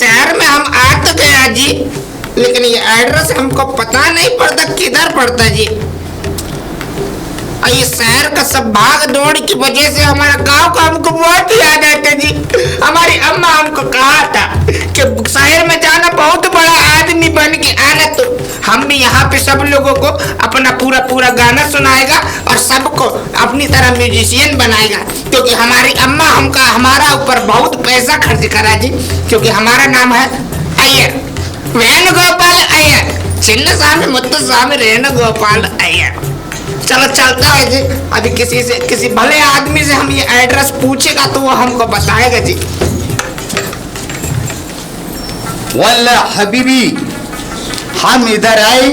शहर में हम आ तो गया जी, लेकिन ये एड्रेस हमको पता नहीं पड़ता किधर पड़ता जी। और ये शहर का सब भाग दौड़ की वजह से हमारा गांव का हमको बहुत याद आता जी। हमारी अम्मा हमको कहा था कि शहर में जाना, बहुत बड़ा आदमी बन के आना, तो हम भी यहाँ पे सब लोगों को अपना पूरा पूरा गाना सुनाएगा और सबको अपनी तरह म्यूजिशियन बनाएगा, क्योंकि हमारी अम्मा हमका हमारा ऊपर बहुत पैसा खर्च करा जी, क्योंकि हमारा नाम है अय्यर, वेणुगोपाल अय्यर, चिन्न स्वामी मुत्तु स्वामी रेणुगोपाल अय्यर। चलो चलता है जी, अभी किसी भले आदमी से हम ये एड्रेस पूछेगा तो वो हमको बताएगा जी। वल्ला हबीबी, हम इधर आए,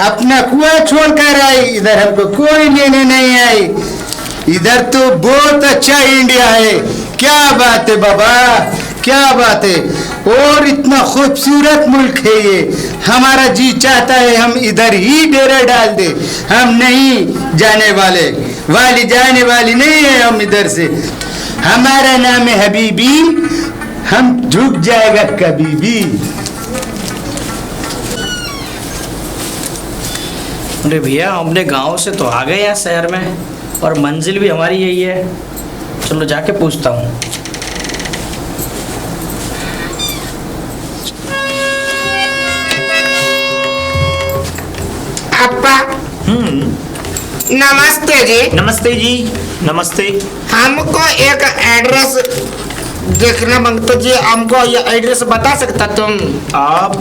अपना कुआं छोड़कर आए, इधर हमको कोई लेने नहीं आए। इधर तो बहुत अच्छा इंडिया है। क्या बात है बाबा, क्या बात है। और इतना खूबसूरत मुल्क है ये। हमारा जी चाहता है हम इधर ही डेरा डाल दे। हम नहीं जाने जाने वाली नहीं है हम इधर से। हमारा नाम है हबीबी, हम झुक जाएगा कभी भी। अरे भैया, अपने गांव से तो आ गए यहाँ शहर में, और मंजिल भी हमारी यही है। चलो जाके पूछता हूँ। अप्पा, नमस्ते जी। नमस्ते जी, नमस्ते। हमको एक एड्रेस देखना मांगते जी, हमको ये एड्रेस बता सकता तुम? आप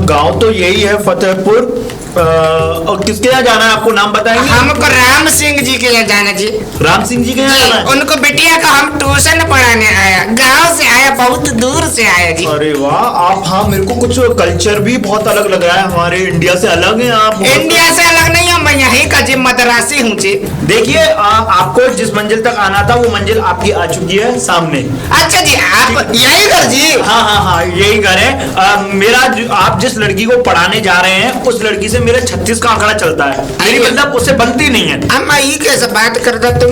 गांव तो यही है फतेहपुर। और किसके यहाँ जाना है, आपको नाम बताएंगे? हमको राम सिंह जी के यहाँ जाना जी। राम सिंह जी के यहाँ जाना है? उनको बिटिया का हम ट्यूशन पढ़ाने आया, गांव से आया, बहुत दूर से आया जी। अरे वाह, आप, हाँ मेरे को कुछ कल्चर भी बहुत अलग लग रहा है, हमारे इंडिया से अलग है आप। इंडिया से अलग नहीं है, मैं यहीं का जी मद्रासी हूँ जी। देखिए, आपको जिस मंजिल तक आना था वो मंजिल आपकी आ चुकी है सामने। अच्छा जी, आप यही घर जी? हाँ हाँ हाँ, यही घर है मेरा। आप जिस लड़की को पढ़ाने जा रहे हैं उस लड़की से मेरा 36 का आंकड़ा चलता है। मेरी मतलब उससे बनती नहीं है। अम्मा ये कैसे बात करता तुम?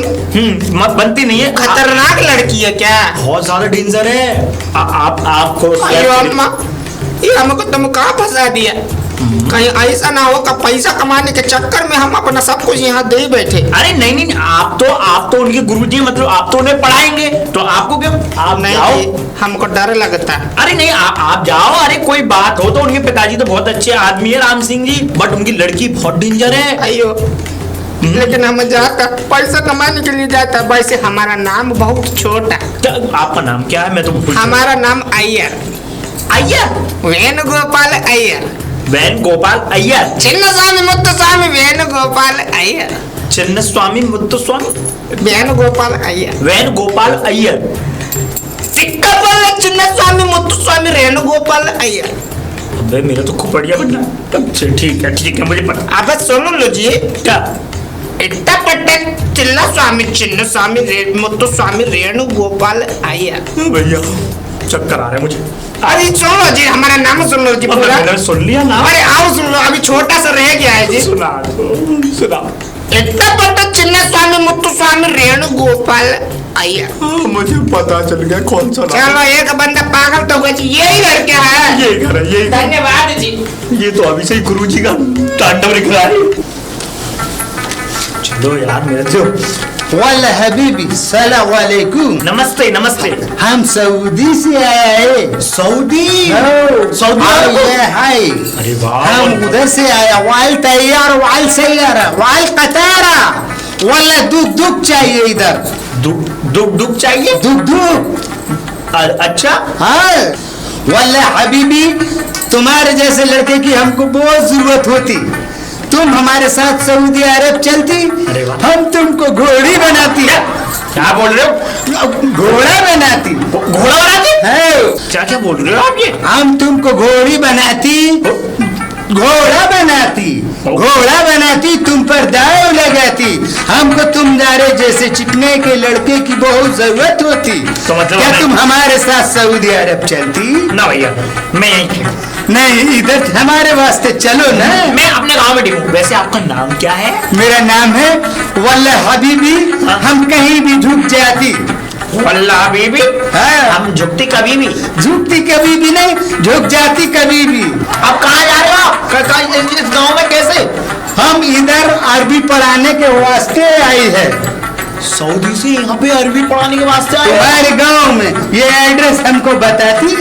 बनती नहीं है। खतरनाक लड़की है क्या? बहुत ज्यादा डेंजर है। आपको अयो अम्मा, ये हमको तुम कहाँ फंसा दिया? कहीं ऐसा ना हो कि पैसा कमाने के चक्कर में हम अपना सब कुछ यहाँ दे बैठे। अरे नहीं नहीं, आप तो उनके गुरुजी, मतलब आप तो उन्हें पढ़ाएंगे, तो आपको क्यों? आप नहीं जाओ। हमको डर लगता। अरे नहीं, आप जाओ। अरे कोई बात हो तो उनके पिताजी तो बहुत अच्छे आदमी है राम सिंह जी, बट उनकी लड़की बहुत डेंजर है। अयो, लेकिन हम जाता पैसा कमाने के लिए जाता। वैसे हमारा नाम बहुत छोटा। आपका नाम क्या है? मैं तो हमारा नाम अय्यर। अय्यर? वेणुगोपाल अय्यर। वेणुगोपाल अय्यर? चिन्न स्वामी मुत्तु स्वामी वेणुगोपाल अय्यर। चिन्न स्वामी मुत्तु स्वामी वेणुगोपाल अय्यर। वेणुगोपाल अय्यर। सिक्का बोल, चिन्न स्वामी मुत्तु स्वामी वेणुगोपाल अय्यर। अबे मेरा तो खूब बढ़िया बनना। ठीक है, मुझे पता। अब सुन लो जी। क्या? इट्टा पट्टा चिन्न स्वामी मुत्तु स्वामी वेणुगोपाल अय्यर। भैया चक्कर आ रहे हैं मुझे। अरे सुन लो जी, हमारा नाम सुन लो जी पूरा। मैंने सुन लिया ना। अरे आओ सुन लो, अभी छोटा सा रह गया है जी। सुना। इट्टा पट्टा चिन्न स्वामी मुत्तु स्वामी वेणुगोपाल अय्यर। मुझे पता चल गया कौन सा। चलो, एक बंदा पागल तो हुआ जी। यही घर क्या है? ये घर है, यही। धन्यवाद जी। ये तो अभी से ही गुरुजी का तांडव दिख रहा है। चलो यार, मेरे तो। वाला हबीबी, सलाम वालेकुम। नमस्ते नमस्ते। हम सऊदी से आया है। सऊदी? सऊदी हाय। अरे वाह, हम उधर से आया। वाल तैयार, वाल सैयारा, वाल कतारा। वाला दूध चाहिए इधर। दुख चाहिए? दूध। अच्छा। हाँ वाला हबीबी, तुम्हारे जैसे लड़के की हमको बहुत जरूरत होती। तुम हमारे साथ सऊदी अरब चलती, हम तुमको घोड़ी बनाती। क्या बोल रहे हो? घोड़ा बनाती। घोड़ा बनाती है? क्या क्या बोल रहे हो आप ये? हम तुमको घोड़ी बनाती, घोड़ा बनाती, तुम पर दाव लगाती। हमको तुम्हारे जैसे चिकने के लड़के की बहुत जरूरत होती। तो मतलब क्या तुम हमारे साथ सऊदी अरब चलती? ना भैया, मैं यहीं। नहीं, इधर हमारे वास्ते चलो ना। मैं अपने गांव में ठीक हूँ। वैसे आपका नाम क्या है? मेरा नाम है वल्ला हबीबी। हम कहीं भी झुक जाती। वल्ला हबीबी? हाँ। हम झुकती कभी भी। झुकती कभी भी नहीं, झुक जाती कभी भी। आप कहाँ जा रहे हो आप? इस गांव में कैसे? हम इधर अरबी पढ़ाने के वास्ते आई है, सऊदी से यहाँ पे अरबी पढ़ाने के वास्ते आए हैं? तुम्हारे गांव में। ये एड्रेस हमको बताती।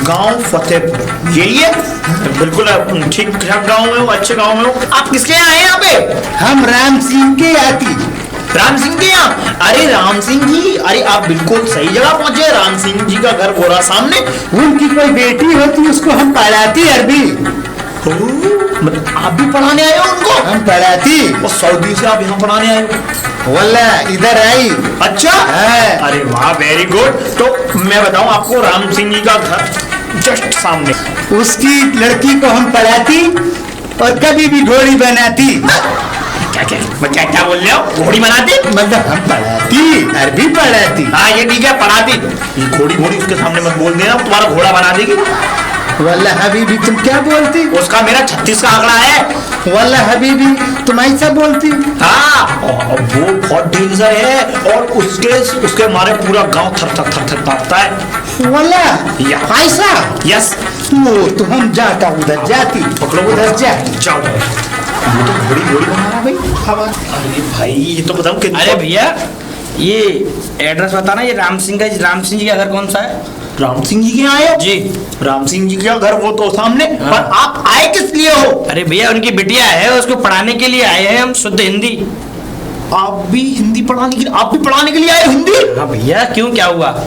गांव फतेहपुर, यही है? बिल्कुल ठीक ठाक गांव में हो, अच्छे गांव में हो। आप किसके यहाँ आए यहाँ पे? हम राम सिंह के आती। राम सिंह के यहाँ? अरे राम सिंह जी, अरे आप बिल्कुल सही जगह पहुंचे। राम सिंह जी का घर गोरा सामने। उनकी कोई बेटी होती, उसको हम पढ़ाती अरबी। मतलब आप भी पढ़ाने आए हो उनको? हम पढ़ाती। और सऊदी से आप यहाँ पढ़ाने आए हो? वल्ला इधर आई। अच्छा है। अरे वाह, वेरी गुड। तो मैं बताऊं आपको, राम सिंह जी का घर जस्ट सामने। उसकी लड़की को हम पढ़ाती और कभी भी घोड़ी बनाती। क्या क्या क्या क्या बोल रहे हो? घोड़ी बनाती? मतलब हम पढ़ाती, अरबी पढ़ाती। हाँ ये ठीक है, पढ़ाती। ये घोड़ी घोड़ी उसके सामने मत बोल देना, तुम्हारा घोड़ा बना देगी। वल्ला हबीबी तुम क्या बोलती? उसका मेरा 36 का आंकड़ा है। वल्ला हबीबी तुम ऐसा बोलती? हाँ, और वो बहुत डेंजर है, और उसके मारे पूरा गांव थर थर थर थर कांपता है। वल्ला या। ऐसा? यस। तो हम जाता उधर जाती। पकड़ो उधर जा। जाओ। वो तो घोड़ी घोड़ी बना रहा भाई। अरे भाई ये तो बताओ कि अरे भैया, ये एड्रेस बताना, ये राम सिंह जी का घर कौन सा है? राम सिंह जी के यहाँ आए हो? जी। राम सिंह जी का घर वो तो सामने। हाँ। पर आप आए किस लिए हो? अरे भैया, उनकी बिटिया है, उसको पढ़ाने के लिए आए हैं हम, शुद्ध हिंदी। आप भी हिंदी पढ़ाने के लिए, आप भी पढ़ाने के लिए आए हो हिंदी? हाँ भैया, क्यों, क्या हुआ?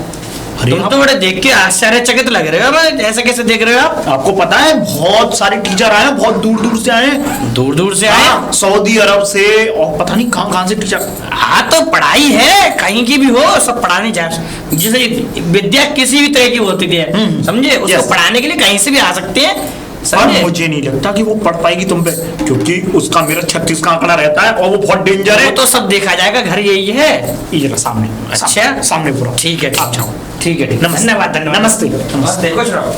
अरे तुम तो बड़े देख के आश्चर्यचकित लग रहे हो। मैं ऐसे कैसे देख रहे हो आप? आपको पता है बहुत सारे टीचर आए हैं, बहुत दूर दूर से आए हैं। दूर दूर से आए? हाँ, सऊदी अरब से, और पता नहीं कहाँ कहाँ से टीचर। हाँ तो पढ़ाई है, कहीं की भी हो, सब पढ़ाने जा। जैसे विद्या किसी भी तरह की होती है, समझे? उसको Yes. पढ़ाने के लिए कहीं से भी आ सकते हैं, पर समझे? मुझे नहीं लगता कि वो पढ़ पाएगी तुम पे, क्योंकि उसका मेरा 36 का आंकड़ा रहता है और वो बहुत डेंजर है। वो तो सब देखा जाएगा, घर यही है। ये रहा सामने। अच्छा। सामने पूरा। ठीक है, आप जाओ। ठीक है, ठीक। धन्यवाद, धन्यवाद। नमस्ते। नमस्ते, खुश रहो।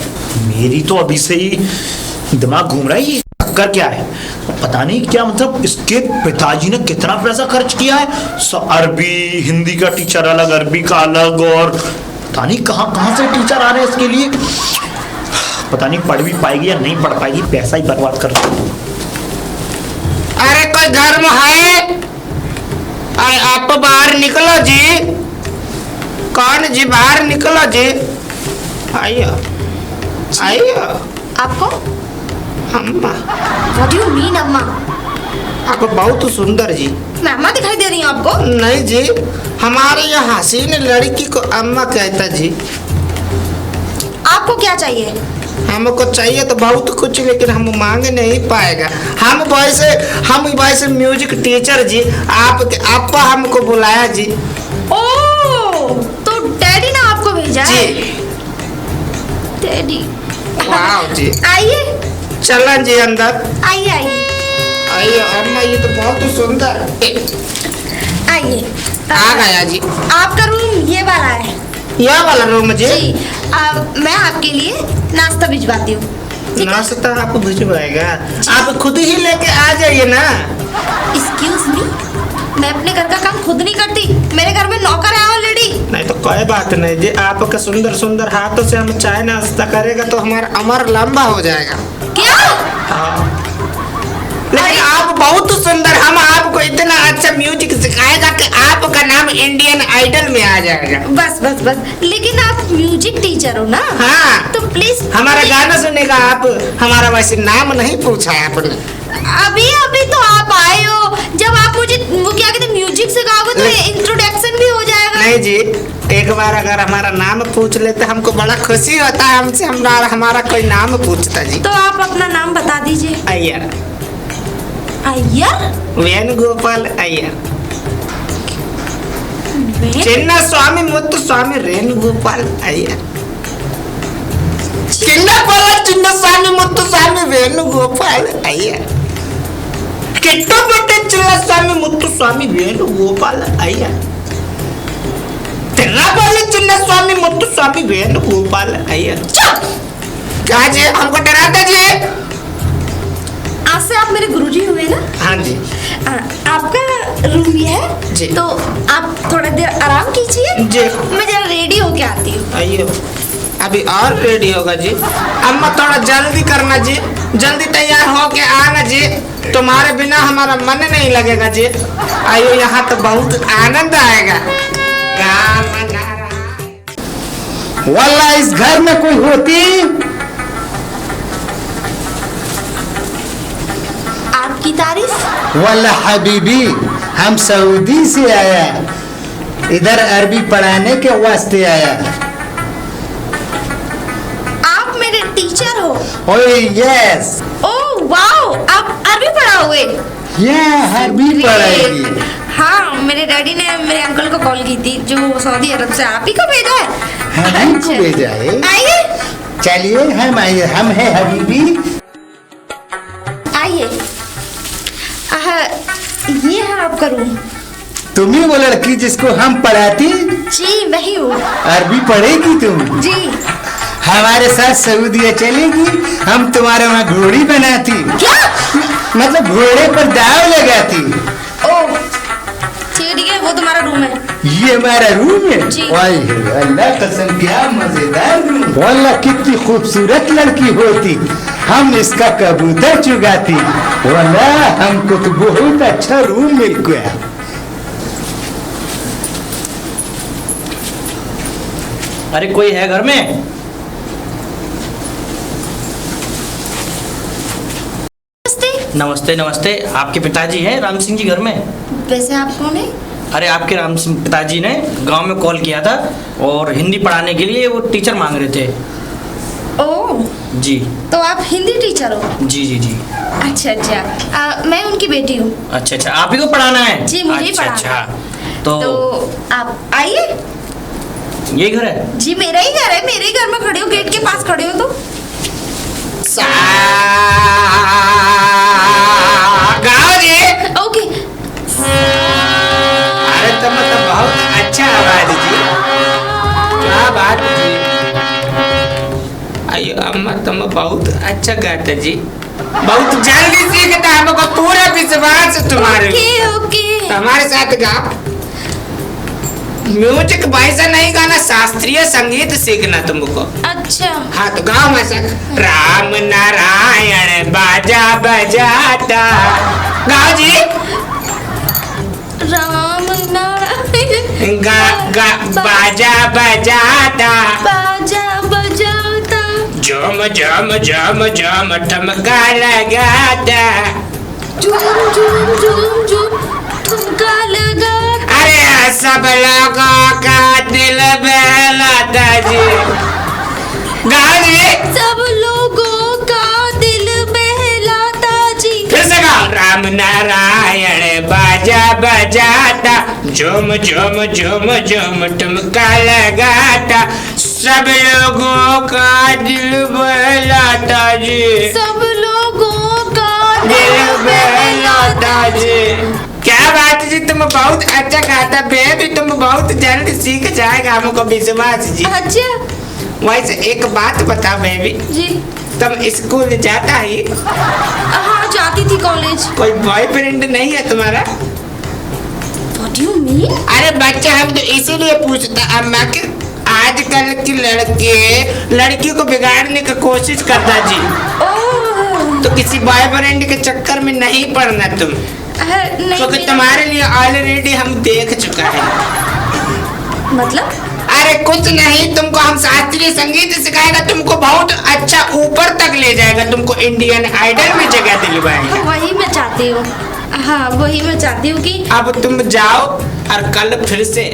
मेरी तो अभी से ही दिमाग घूम रहा है, ये कर क्या है पता नहीं क्या। मतलब इसके पिताजी ने कितना पैसा खर्च किया है। अरबी हिंदी का टीचर अलग, अरबी का अलग, और पता नहीं कहाँ कहाँ से टीचर आ रहे हैं इसके लिए। पता नहीं पढ़ भी पाएगी या नहीं पढ़ पाएगी, पैसा ही बर्बाद कर रहा है। अरे कोई घर में है? अरे आप बाहर निकलो जी। कौन जी? बाहर निकलो जी। आइयो आइयो। आपको? अम्मा, What do you mean, अम्मा? आप बहुत सुंदर जी। मैं अम्मा दिखाई दे रही हूँ आपको? नहीं जी, हमारे यहाँ हसीन लड़की को अम्मा कहता जी। आपको क्या चाहिए? हमको चाहिए तो बहुत कुछ, लेकिन हम मांग नहीं पाएगा। हम वैसे म्यूजिक टीचर जी, आपको हमको बुलाया जी। ओह, तो डैडी ने आपको भेजा है? जी। डैडी। वाह जी। आइए चलन जी अंदर। आइए आइए आइए अम्मा, ये तो बहुत सुंदर। आइए। आ गया जी। आपका रूम ये वाला है। यह वाला रूम जी? जी। मैं आपके लिए नाश्ता भिजवाती हूँ। ठीक है? नाश्ता आप भिजवाएगा? आप खुद ही लेके आ जाइए ना। Excuse me, मैं अपने घर का काम खुद नहीं करती, मेरे घर में नौकर है ऑलरेडी। नहीं तो कोई बात नहीं जी, आपका सुंदर सुंदर हाथों से हम चाय नाश्ता करेगा तो हमारा अमर लंबा हो जाएगा। क्या? हाँ। लेकिन आप बहुत सुंदर, हम आपको इतना अच्छा म्यूजिक सिखाएगा कि आपका नाम इंडियन आइडल में आ जाएगा। बस बस बस, लेकिन आप म्यूजिक टीचर हो ना? हाँ। तो प्लीज हमारा गाना सुनेगा आप? हमारा वैसे नाम नहीं पूछा है आपने। अभी अभी तो आप आए हो, जब आप मुझे वो क्या कहते हैं म्यूजिक सिखाओगे तो इंट्रोडक्शन भी हो जाएगा। नहीं जी, एक बार अगर हमारा नाम पूछ लेते हमको बड़ा खुशी होता है, हमसे हमारा कोई नाम पूछता जी। तो आप अपना नाम बता दीजिए। अय्यर। अय्यर? वेणुगोपाल अय्यर। मैं? चिन्ना स्वामी मुत्तु स्वामी वेणुगोपाल अय्यर। चिन्ना स्वामी मुत्तु स्वामी वेणुगोपाल अय्यर। किट्टूपट्टी चिन्ना स्वामी मुत्तु स्वामी वेणुगोपाल अय्यर। तिरुपति चिन्ना स्वामी मुत्तु स्वामी वेणुगोपाल अय्यर। क्या जी, हमको डराते जी? आज से आप मेरे गुरुजी हुए ना? हाँ जी। आपका रूम ये है जी। तो आप थोड़ा देर आराम कीजिए। जी। मैं जरा रेडी होके आती हूँ। आइए। अभी और रेडी होगा जी। अम्मा थोड़ा जल्दी करना जी, जल्दी तैयार हो के आना जी, तुम्हारे बिना हमारा मन नहीं लगेगा जी। आइयो यहाँ तो बहुत आनंद आएगा। वल्लाह इस घर में कोई होती। आपकी तारीफ। वल्लाह हबीबी, हम सऊदी से आया, इधर अरबी पढ़ाने के वास्ते आया। आप मेरे टीचर हो? ओए यस, ओह वाओ, आप अरबी पढ़ाओगे? ये अरबी पढ़ाएगी। हाँ, मेरे डैडी ने मेरे अंकल को कॉल की थी जो सऊदी अरब से, आप ही को भेजा है। हम को भेजा है। आइए चलिए हम आइए, हम है हबीबी। आइए। ये है आपका रूम। तुम ही वो लड़की जिसको हम पढ़ाती? जी वही हूँ। अरबी पढ़ेगी तुम? जी। हमारे साथ सऊदीया चलेगी, हम तुम्हारे वहाँ घोड़ी बनाती। क्या? मतलब घोड़े पर दाव लगाती। ओह ठीक है, वो तुम्हारा रूम है। ये हमारा रूम है? जी। वाह अल्लाह कसम, क्या मजेदार रूम। वाला कितनी खूबसूरत लड़की होती, हम इसका कबूतर चुगाती। वाला हमको तो बहुत अच्छा रूम मिल गया। अरे कोई है घर में? नमस्ते नमस्ते। आपके पिताजी हैं राम सिंह जी घर में? वैसे आप कौन है? अरे आपके राम सिंह पिताजी ने गांव में कॉल किया था और हिंदी पढ़ाने के लिए वो टीचर मांग रहे थे। ओह जी। तो आप हिंदी टीचर हो? जी जी जी। अच्छा अच्छा, मैं उनकी बेटी हूँ। अच्छा अच्छा, आप ही को पढ़ाना है? जी, मुझे ही अच्छा पढ़ाना अच्छा। तो आप आइए। ये घर है? जी मेरा ही घर है, मेरे ही घर में खड़े हो, गेट के पास खड़े हो। तो गाओ जी। ओके। अरे तुम तो बहुत अच्छा आवाज जी, क्या बात जी। अयो अम्मा तुम बहुत अच्छा गाते जी, बहुत जल्दी सीखता, हमको पूरा विश्वास है तुम्हारे। Okay okay. हमारे साथ गाओ। म्यूजिक वैसा नहीं गाना, शास्त्रीय संगीत सीखना तुमको। अच्छा। हाँ तो गाओ में सक। राम नारायण बाजा बजाता। गाओ जी। राम नारायण बाजा बजाता, बाजा बजाता, झुम झुम झुम झुम ठुमका लगाता, झूम झूम झूम झूम ठुमका लगा। अरे सब लोगों का दिल बहलाता जी। गाओ जी। सब लोगों का दिल बहलाता जी। फिर से गाओ। राम नारायण बाजा बजाता, झुम झुम झुम झुम ठुमका लगाता, सब लोगों का दिल बहलाता जी। सब लोगों का दिल बहलाता जी। क्या बात जी, तुम बहुत अच्छा गाता बेबी, तुम बहुत जल्दी सीख जाएगा, हमको विश्वास जी। अच्छा। वैसे एक बात बता बेबी, जी। तुम स्कूल जाता है? हाँ जाती थी कॉलेज। कोई बॉयफ्रेंड नहीं है तुम्हारा? What do you mean? अरे बच्चा हम तो इसीलिए पूछता अम्मा कि आजकल की लड़के लड़की को बिगाड़ने की कोशिश करता जी। ओह। तो किसी बॉयफ्रेंड के चक्कर में नहीं पड़ना तुम, नहीं क्योंकि तुम्हारे लिए ऑलरेडी हम देख चुका है। मतलब? अरे कुछ नहीं, तुमको हम शास्त्रीय संगीत सिखाएगा, तुमको बहुत अच्छा ऊपर तक ले जाएगा, तुमको इंडियन आइडल में जगह दिलवाएगा। वही मैं चाहती हूँ। हाँ वही मैं चाहती हूँ कि अब तुम जाओ और कल फिर से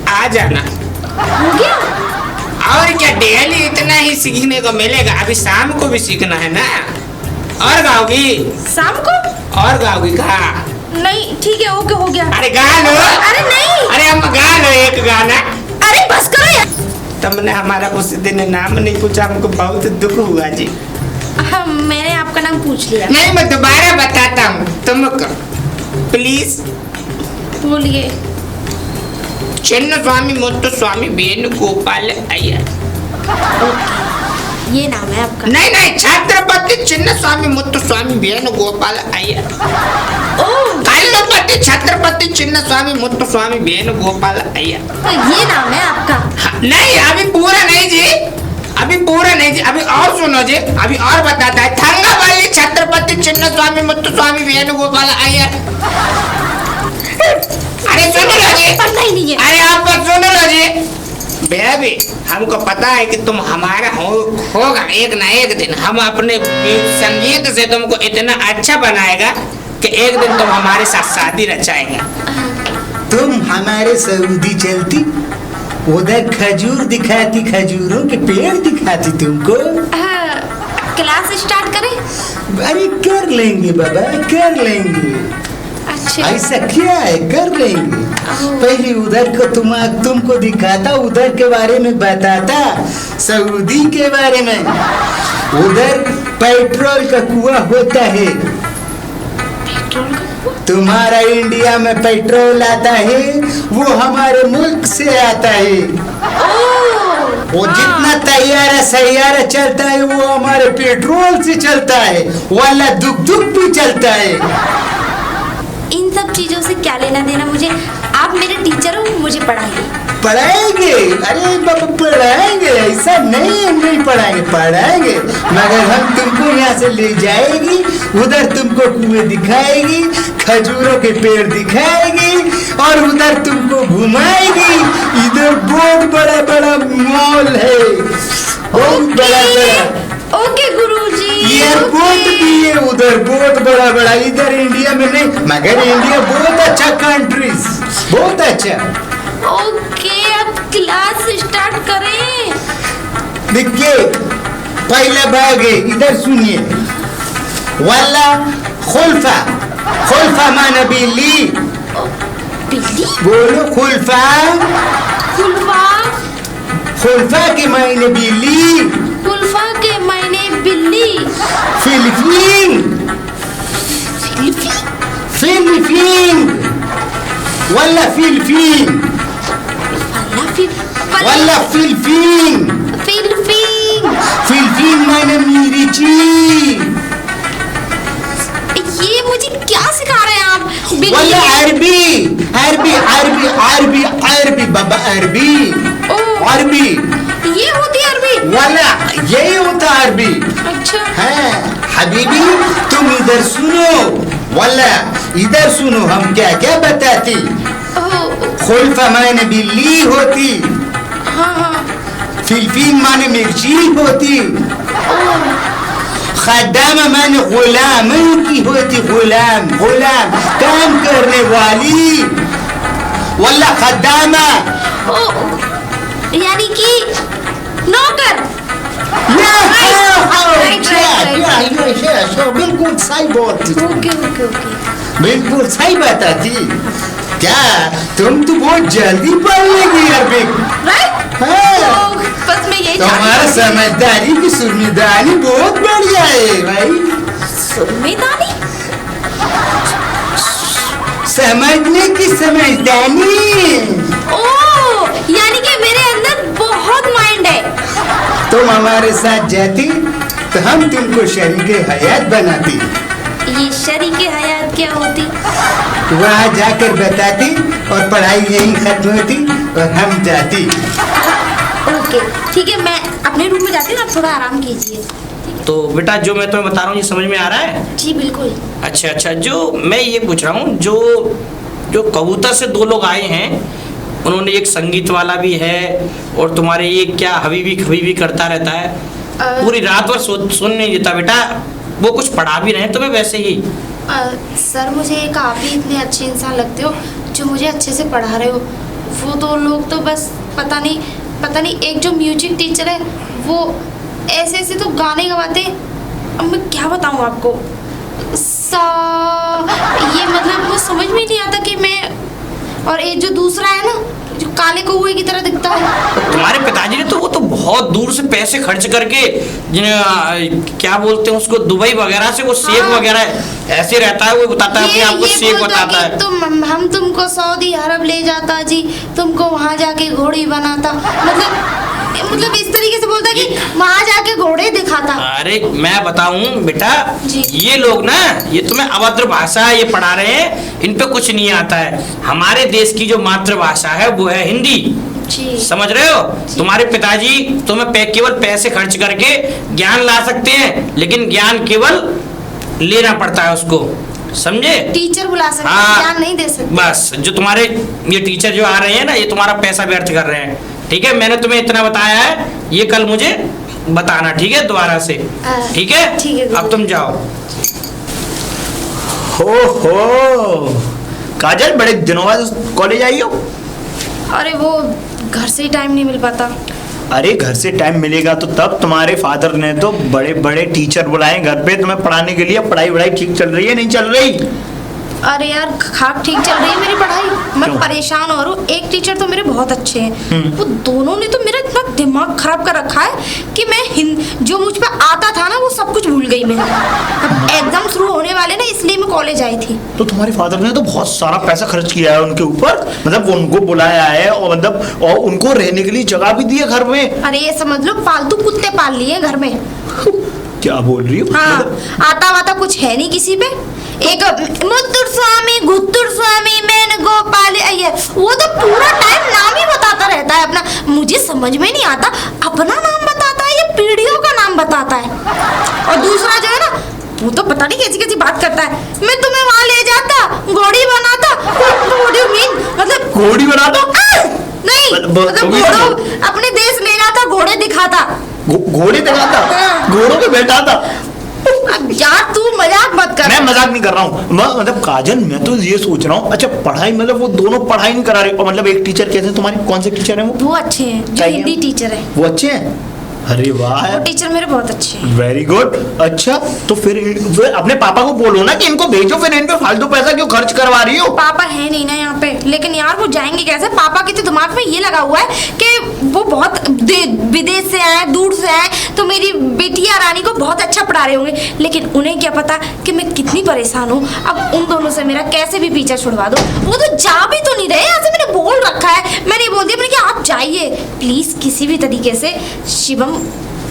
आ जाना। हो गया। और क्या, डेली इतना ही सीखने को मिलेगा, अभी शाम को भी सीखना है ना। और गाओगी? शाम को? और गाओगी का? नहीं ठीक है, ओके हो गया। अरे गा लो। अरे नहीं। अरे हम गा लो एक गाना। अरे बस करो यार। तुमने हमारा उस दिन नाम नहीं पूछा, हमको बहुत दुख हुआ जी। हाँ मैंने आपका नाम पूछ लिया। नहीं मैं दोबारा बताता हूँ तुमको, प्लीज बोलिए। चिन्न स्वामी मुत्तु स्वामी वेणुगोपाल अय्यर। ये नाम है आपका? नहीं नहीं, छत्रपति चिन्न स्वामी मुत्तु स्वामी वेणुगोपाल अय्यर। ओह कल्लुपति छत्रपति चिन्न स्वामी मुत्तु स्वामी वेणुगोपाल अय्यर। तो ये नाम है आपका? हाँ, नहीं अभी पूरा नहीं जी, सुनो जी, अभी और बताता है। थंगावल्ली छत्रपति चिन्न स्वामी मुत्तु स्वामी वेणुगोपाल अय्यर। अरे सुनो लो जी, पता ही नहीं है। अरे आप बस सुनो लो जी। बेबी, हमको पता है कि तुम हमारा होगा एक ना एक दिन। हम अपने संगीत से तुमको इतना अच्छा बनाएगा कि एक दिन तुम हमारे साथ शादी रचाएगा। तुम हमारे सऊदी चलती, उधर खजूर दिखाती, खजूरों के पेड़ दिखाती तुमको। क्लास स्टार्ट करें? अरे कर लेंगे बाबा, कर लेंगे। अच्छा, ऐसा क्या है, कर लेंगे। पहले उधर को तुमको दिखाता, उधर के बारे में बताता, सऊदी के बारे में। उधर पेट्रोल का कुआं होता है। तुम्हारा इंडिया में पेट्रोल आता है, वो हमारे मुल्क से आता है। वो जितना तैयारा सैयारा चलता है वो हमारे पेट्रोल से चलता है, वाला दुख दुख भी चलता है। इन सब चीजों से क्या लेना देना मुझे? आप मेरे टीचर हो, मुझे पढ़ाइए। पढ़ाएंगे, अरे बाबा पढ़ाएंगे, ऐसा नहीं हम नहीं पढ़ाएंगे, पढ़ाएंगे। मगर हम तुमको यहाँ से ले जाएगी, उधर तुमको कुएं दिखाएगी, खजूरों के पेड़ दिखाएगी और उधर तुमको घुमाएगी। इधर बहुत बड़ा बड़ा मॉल है, बहुत बड़ा बड़ा। ओके गुरुजी। एयरपोर्ट भी है उधर, बहुत बड़ा बड़ा। इधर इंडिया में नहीं, मगर इंडिया बहुत अच्छा कंट्री, बहुत अच्छा। ओके, अब क्लास स्टार्ट करें। देखिए पहला भाग है, इधर सुनिए। वाला खुल्फा, खुल्फा माना बिल्ली। बिल्ली? बोलो खुल्फा। खुल्फा? खुल्फा के मायने बिल्ली। खुल्फा के मायने बिल्ली। फिलिपीन, फिलिपीन, वाला फिलिपीन, वाला फिलिपीन, फिलिपीन। फिलिपीन मायने मिर्ची। ये मुझे क्या सिखा रहे हैं आप? वाला अरबी, अरबी अरबी अरबी अरबी बाबा, अरबी अरबी। ये होती है अरबी? वाला यही होता अरबी। अच्छा। है हबीबी, तुम इधर सुनो, वाला इधर सुनो, हम क्या क्या बताती। खुल्फा माने बिल्ली होती। हाँ हाँ। फिलिपीन माने मिर्ची होती। खदामा माने गुलाम की होती, गुलाम, गुलाम काम करने वाली। वल्ला खदामा यानी कि नौकर। बिल्कुल सही बोलती, ओके ओके ओके। बिल्कुल सही बताती। क्या तुम तो बहुत जल्दी पढ़ लेगी अरबी। तो बस मैं यही तुम्हारा समझदारी की सुर्मीदानी बहुत बढ़िया है भाई। सुर्मीदानी? समझने की समझदानी। ओह, यानी कि मेरे अंदर बहुत माइंड है। तुम हमारे साथ जाती तो हम तुमको शरीके हयात बनाती। ये शरीके हयात क्या होती? वहाँ जाकर बताती और पढ़ाई यहीं खत्म होती और हम जाती। ओके ठीक है, मैं अपने रूम में जाती हूँ, आप थोड़ा आराम कीजिए। तो बेटा जो मैं तुम्हें बता रहा हूँ ये समझ में आ रहा है? जी बिल्कुल। अच्छा अच्छा, जो मैं ये पूछ रहा हूँ, जो जो कबूतर से दो लोग आए हैं, उन्होंने एक संगीत वाला भी है और तुम्हारे ये क्या हबीबी हबीबी करता रहता है, पूरी रात भर सुन नहीं देता बेटा। वो कुछ पढ़ा भी रहे हैं तुम्हें वैसे ही। सर मुझे एक आप ही इतने अच्छे इंसान लगते हो जो मुझे अच्छे से पढ़ा रहे हो। वो दो लोग तो बस पता नहीं एक जो म्यूजिक टीचर है वो ऐसे ऐसे तो गाने गवाते, अब मैं क्या बताऊँ आपको। ये मतलब वो समझ में नहीं आता कि मैं, और एक जो दूसरा है ना जो काले कौवे की तरह दिखता है। तो तुम्हारे पिताजी ने तो वो तो बहुत दूर से पैसे खर्च करके क्या बोलते हैं उसको, दुबई वगैरह से वो सेब वगैरह ऐसे रहता है, वो बताता है कि आपको सेब बताता है। हम तुमको सऊदी अरब ले जाता जी, तुमको वहाँ जाके घोड़ी बनाता, मतलब इस तरीके से बोलता कि वहाँ जाके घोड़े दिखाता। अरे मैं बताऊं बेटा, जी। ये लोग ना ये तुम्हें अभद्र भाषा ये पढ़ा रहे हैं, इन पे कुछ नहीं आता है। हमारे देश की जो मातृभाषा है वो है हिंदी, जी। समझ रहे हो? तुम्हारे पिताजी तुम्हें केवल पैसे खर्च करके ज्ञान ला सकते हैं, लेकिन ज्ञान केवल लेना पड़ता है उसको, समझे? टीचर बुला सकते हैं, हाँ, ज्ञान नहीं दे सकते। बस जो तुम्हारे ये टीचर जो आ रहे हैं ना, ये तुम्हारा पैसा व्यर्थ कर रहे हैं। ठीक है, मैंने तुम्हें इतना बताया है, ये कल मुझे बताना, ठीक है, दोबारा से। ठीक है, ठीक है, अब तुम जाओ। हो काजल, बड़े दिनों बाद कॉलेज आई हो। अरे वो घर से ही टाइम नहीं मिल पाता। अरे घर से टाइम मिलेगा तो तब। तुम्हारे फादर ने तो बड़े बड़े टीचर बुलाए घर पे तुम्हें पढ़ाने के लिए। पढ़ाई वढ़ाई ठीक चल रही है, नहीं चल रही? अरे यार खाक ठीक चल रही है मेरी पढ़ाई, मैं क्यों? परेशान हो रहा हूँ। एक टीचर तो मेरे बहुत अच्छे हैं, वो दोनों ने तो मेरा इतना दिमाग खराब कर रखा है कि मैं जो मुझ पे आता था ना वो सब कुछ भूल गई मैं। अब एग्जाम शुरू होने वाले ना, इसलिए मैं कॉलेज आई थी। तो तुम्हारे फादर ने तो बहुत सारा पैसा खर्च किया है उनके ऊपर, मतलब वो उनको बुलाया है और मतलब और उनको रहने के लिए जगह भी दी है घर में। अरे ये समझ लो पालतू कुत्ते पाल लिए घर में। क्या बोल रही हो? हाँ, मतलब आता वाता कुछ है नहीं किसी पे। एक मुत्तुर स्वामी गुत्तुर स्वामी मैन गोपाल अय्यर, वो तो पूरा टाइम नाम ही बताता रहता है अपना। मुझे समझ में नहीं आता अपना नाम बताता है या पीढ़ियों का नाम बताता है। और दूसरा जो है ना, वो तो पता नहीं कैसी कैसी बात करता है। मैं तुम्हें वहां ले जाता, घोड़ी बनाता। What do you mean? मतलब घोड़ी बनाता? नहीं, मतलब घोड़ों अपने देश ले जाता, घोड़े दिखाता। घोड़े दिखाता? हाँ। घोड़ों पे बैठाता? अब यार तू मजाक मत कर। मैं मजाक नहीं कर रहा हूँ। मतलब काजल, मैं तो ये सोच रहा हूँ, अच्छा पढ़ाई मतलब वो दोनों पढ़ाई नहीं करा रहे, और मतलब एक टीचर कैसे तुम्हारे, कौन से टीचर हैं वो? वो अच्छे हैं, जो चाहिए? हिंदी टीचर है। वो अच्छे हैं? अरे वाह, वो टीचर मेरे बहुत अच्छे हैं। Very good. अच्छा तो फिर अपने पापा को बोलो ना कि इनको भेजो, फिर इन पे फालतू पैसा क्यों खर्च करवा रही हो? पापा है नहीं ना यहाँ पे, लेकिन यार वो जाएंगे कैसे? पापा के तो दिमाग में ये लगा हुआ है कि वो बहुत विदेश से आए, दूर से आए, तो मेरी बेटिया रानी को बहुत अच्छा पढ़ा रहे होंगे। लेकिन उन्हें क्या पता कि मैं कितनी परेशान हूँ। अब उन दोनों से मेरा कैसे भी पीछा छुड़वा दो। वो तो जा भी तो नहीं रहे, यहाँ से मैंने बोल रखा है। मैंने बोल दिया मैंने कि आप जाइए प्लीज, किसी भी तरीके से शिवम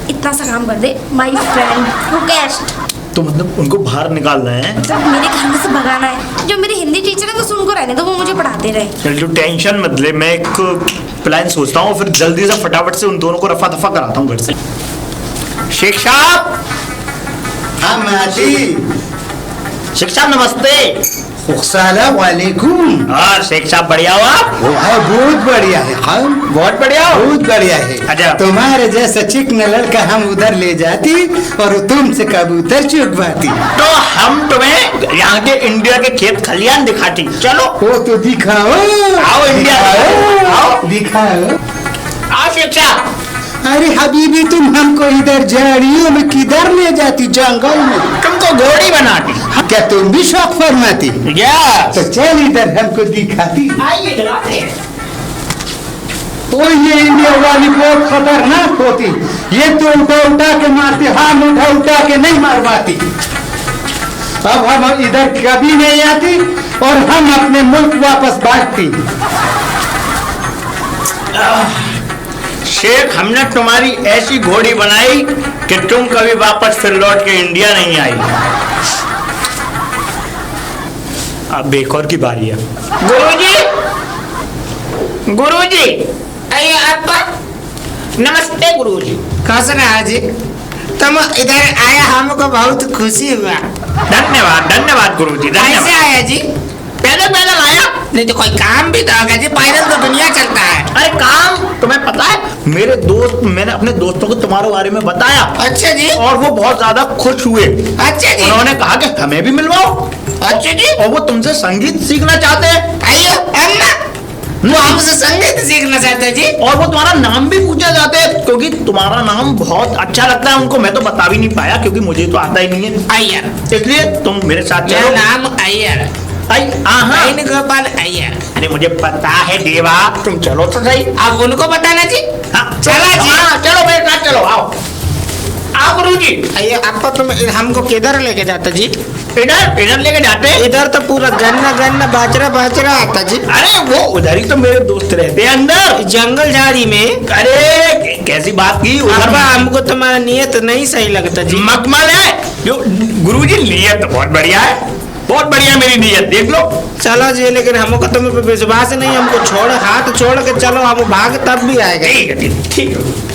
इतना सा काम कर दे। My friend request. तो मतलब उनको बाहर निकालना है? तो मेरे घर में से भगाना है। जो मेरे हिंदी टीचर है बस उनको रहने दो, वो मुझे पढ़ाते रहे। चल, तो टेंशन मत ले, मैं एक प्लान सोचता हूँ, फिर जल्दी से फटाफट से उन दोनों को रफा दफा कराता हूँ घर से। शेख साहब। हाँ माजी। शेख साहब नमस्ते। सलाम वालेकुम। हाँ शेख साहब, बढ़िया हो आप? वो है बहुत बढ़िया है। हाँ बहुत बढ़िया हो? बहुत बढ़िया है। अच्छा। तुम्हारे जैसा चिकना लड़का हम उधर ले जाती और तुमसे कबूतर चुगवाती। तो हम तुम्हें यहाँ के इंडिया के खेत खलियान दिखाती, चलो। वो तो दिखाओ। आओ इंडिया, आओ। दिखाओ। आओ शेख साहब। अरे हबीबी, तुम हमको इधर झाड़ियों में किधर ले जाती? जंगल में। तुमको घोड़ी बनाती। क्या तुम भी शौक फरमाती? यस। तो चल इधर हमको दिखाती। आइए दिखाते हैं। ओ ये इंडिया वाली बहुत खतरनाक होती। ये तो उठा उठा के मारती, हम उठा उठा के नहीं मारवाती। अब हम इधर कभी नहीं आती और हम अपने मुल्क वापस भागती। शेख, हमने तुम्हारी ऐसी घोड़ी बनाई कि तुम कभी वापस फिर लौट के इंडिया नहीं आई। अब एक और की बारी है। गुरुजी, गुरुजी। अरे आपा नमस्ते गुरुजी। कैसे रहा जी? तुम इधर आया हमको बहुत खुशी हुआ। धन्यवाद धन्यवाद गुरुजी, कैसे धन्यवाद। आया जी? पैदल पैदल आया। नहीं तो कोई काम भी तो होगा जी, पैदल तो दुनिया चलता है। अरे काम तुम्हें पता है, मेरे दोस्त, मैंने अपने दोस्तों को तुम्हारे बारे में बताया। अच्छा जी। और वो बहुत ज्यादा खुश हुए। अच्छा जी। उन्होंने कहा कि हमें भी मिलवाओ। अच्छा जी। और वो तुमसे संगीत सीखना चाहते हैं। आइयो अम्मा, वो हमसे संगीत सीखना चाहते हैं जी। और वो तुम्हारा नाम भी पूछना चाहते हैं, क्योंकि तुम्हारा नाम बहुत अच्छा लगता है उनको। मैं तो बता भी नहीं पाया क्योंकि मुझे तो आता ही नहीं है। अय्यर। इसलिए तुम मेरे साथ मेरा चलो। नाम अय्यर, हाँ वेणु गोपाल अय्यर। अरे मुझे पता है देवा, तुम चलो तो सही। आप उनको बताना जी। हाँ चला जी। हाँ, चलो मेरे साथ चलो, आओ आओ गुरुजी। अय्यो आपको तुम हमको किधर लेके जाते जी? इधर इधर लेके जाते हैं। इधर तो पूरा गन्ना गन्ना बाजरा बाजरा आता जी। अरे वो उधर ही तो मेरे दोस्त रहते हैं अंदर जंगल झाड़ी में। अरे कैसी बात की उधर। अब्बा हमको तुम्हारा नियत नहीं सही लगता जी। मखमल है जो गुरुजी, नियत बहुत बढ़िया है। बहुत बढ़िया मेरी नीयत, देख लो। चलो जी, लेकिन हमको तुम पे विश्वास नहीं, हमको छोड़ हाथ छोड़ के चलो, हम भाग तब भी आएगा। ठीक है, ठीक है।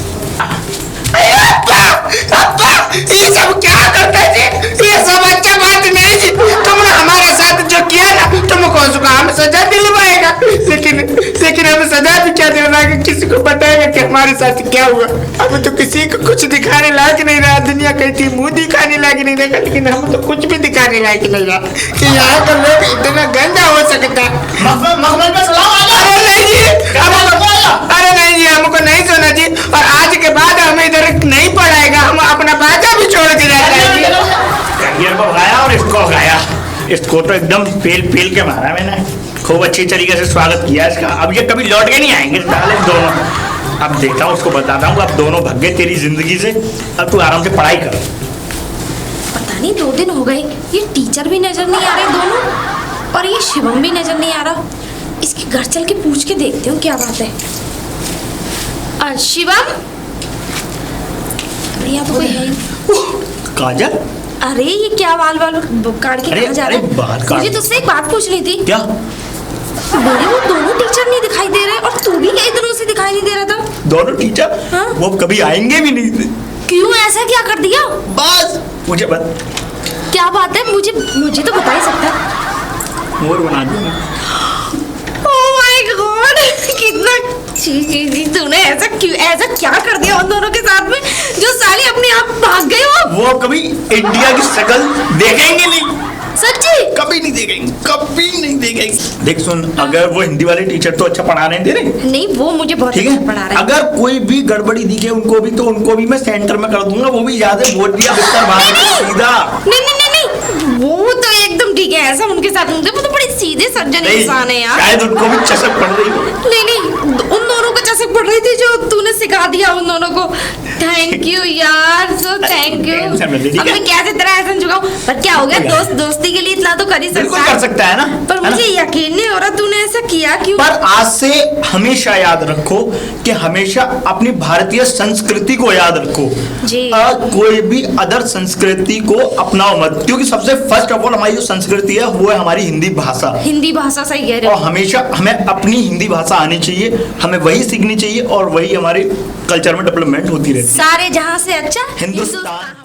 अब्बा, ये सब क्या करते जी? ये सब अच्छा बात नहीं जी। तुमने हमारे साथ जो किया ना, तुमको उसका हम सजा दिलवाएगा, लेकिन हम सजा भी क्या दिलवाएगा? किसी को बताएगा कि हमारे साथ क्या हुआ? अब तो किसी को कुछ दिखाने लायक नहीं रहा। दुनिया कहती मुंह दिखाने लायक नहीं रहा, लेकिन हम तो कुछ भी दिखाने लायक नहीं रहा कि यहाँ का लोग इतना गंदा हो सकता है। मखमल पे सलाम आ जाए। अरे नहीं जी, अरे नहीं जी, हमको नहीं सुना जी। और आज के बाद हमें इधर नहीं पढ़ाएगा, हम अपना बाजा भी छोड़ के जाते हैं जी। करियर को भगाया और इसको भगाया। इसको तो एकदम पेल के मारा मैंने। खूब अच्छी तरीके से स्वागत किया इसका। अब ये कभी लौट के नहीं आएंगे साले दोनों। अब देखता हूँ, उसको बताता हूँ। अब दोनों भग गए तेरी जिंदगी से। अब तू आराम से पढ़ाई कर। पता नहीं 2 दिन हो गए, ये टीचर भी नजर नहीं आ रहे दोनों, और ये शिवम भी नजर नहीं आ रहा। इसके घर चल के पूछ के देखती हूँ क्या बात है। शिवम, अरे यहाँ तो कोई है ही। काजल, अरे ये क्या बाल काट के कहाँ जा रहा है? मुझे तुझसे एक बात पूछनी थी। क्या? मेरे वो दोनों टीचर नहीं दिखाई दे रहे, और तू भी कई दिनों से दिखाई नहीं दे रहा था। दोनों टीचर? हाँ? वो कभी आएंगे भी नहीं। क्यों, ऐसा क्या कर दिया? बस मुझे क्या बात है? मुझे तो बता ही सकता है। मोर बना दिया। ओह माय गॉड, कितना छी, तूने ऐसा क्या कर दिया उन दोनों के साथ में, जो साले अपने आप भाग गए? वो कभी इंडिया की शक्ल देखेंगे नहीं। सच्ची? कभी नहीं देखेंगे, कभी नहीं देखेंगे। देख सुन, अगर वो हिंदी वाले टीचर तो अच्छा पढ़ा नहीं दे रहे। नहीं, वो मुझे बहुत ठीक अच्छा है, पढ़ा रहे हैं। अगर कोई भी गड़बड़ी दिखे उनको भी मैं सेंटर में कर दूंगा। वो भी ज्यादा बोल दिया बिस्तर भाग सीधा। नहीं, वो तो एकदम ठीक है, ऐसा उनके साथ वो तो बड़े सीधे सज्जन इंसान है यार। शायद उनको भी चसक पड़ रही हो। नहीं, उन दोनों को चसक पड़ रही थी जो तूने सिखा दिया उन दोनों को। थैंक यू यार, सो थैंक यू। अब मैं कैसे तरह ऐसा झुकाऊं? पर क्या हो गया, दोस्ती के लिए इतना तो कर ही बिल्कुल सकता कर सकता है ना। पर मुझे यकीन नहीं हो रहा तूने ऐसा किया क्यों? पर आज से हमेशा याद रखो कि हमेशा अपनी भारतीय संस्कृति को याद रखो जी। कोई भी अदर संस्कृति को अपनाओ मत, क्योंकि सबसे फर्स्ट ऑफ ऑल हमारी जो संस्कृति है वो है हमारी हिंदी भाषा। हिंदी भाषा, सही कह रहे और हो। हमेशा हमें अपनी हिंदी भाषा आनी चाहिए, हमें वही सीखनी चाहिए, और वही हमारे कल्चर में डेवलपमेंट होती रहती है। सारे जहां से अच्छा हिंदुस्तान।